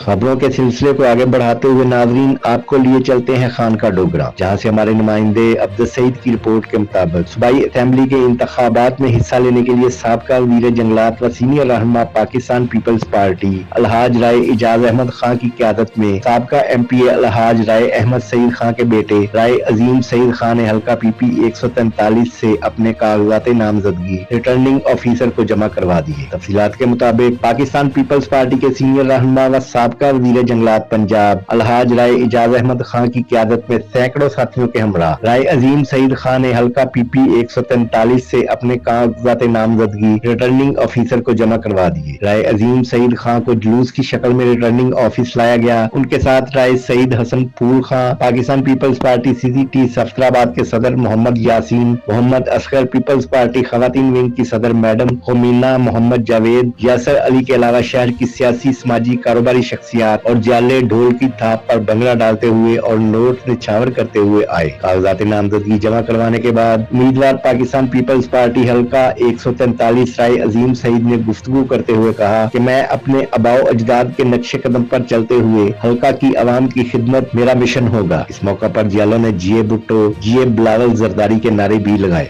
खबरों के सिलसिले को आगे बढ़ाते हुए नाजरीन आपको लिए चलते हैं खान का डोगरा, जहां से हमारे नुमाइंदे अब्दुल सईद की रिपोर्ट के मुताबिक सूबाई असेंबली के इंतखाबात में हिस्सा लेने के लिए साबका वजीर जंगलात व सीनियर रहनुमा पाकिस्तान पीपल्स पार्टी अलहाज राय इजाज अहमद खान की क़यादत में साबका MPA अलहाज राय अहमद सईद खान के बेटे राय अजीम सईद खान ने हल्का PP 143 से अपने कागजात नामजदगी रिटर्निंग ऑफिसर को जमा करवा दिए। तफसीलात के मुताबिक पाकिस्तान पीपल्स पार्टी के सीनियर रहनुमा व साबका वजीर जंगलात पंजाब अलहाज राय इजाज अहमद खान की क़यादत में सैकड़ों साथियों के हमरा राय अजीम सईद खान ने हल्का PP 143 से अपने कागजात नामजदगी रिटर्निंग ऑफिसर को जमा करवा दिए। राय अजीम सईद खान को जुलूस की शक्ल में रिटर्निंग ऑफिस लाया गया। उनके साथ Rai Saeed Hasan Phool Khan, Pakistan Peoples Party CCT Safdarabad के सदर मोहम्मद यासीन, मोहम्मद असगर पीपल्स पार्टी खवातीन विंग की सदर मैडम होमीना मोहम्मद जावेद, यासर अली के अलावा शहर की सियासी समाजी कारोबारी शख्सियात और जाले ढोल की थाप पर भंगड़ा डालते हुए और नोट निछावर करते हुए आए। कागजात नामजदगी जमा करवाने के बाद उम्मीदवार पाकिस्तान पीपल्स पार्टी हल्का 143 राय अजीम सईद ने गुफ्तगू करते हुए कहा कि मैं अपने आबाओ अजदाद के नक्शे कदम पर चलते हुए हल्का की आवाम की खिदमत मेरा मिशन होगा। इस मौका पर जियालों ने जिए भुट्टो, जिए बिलावल जरदारी के नारे भी लगाए।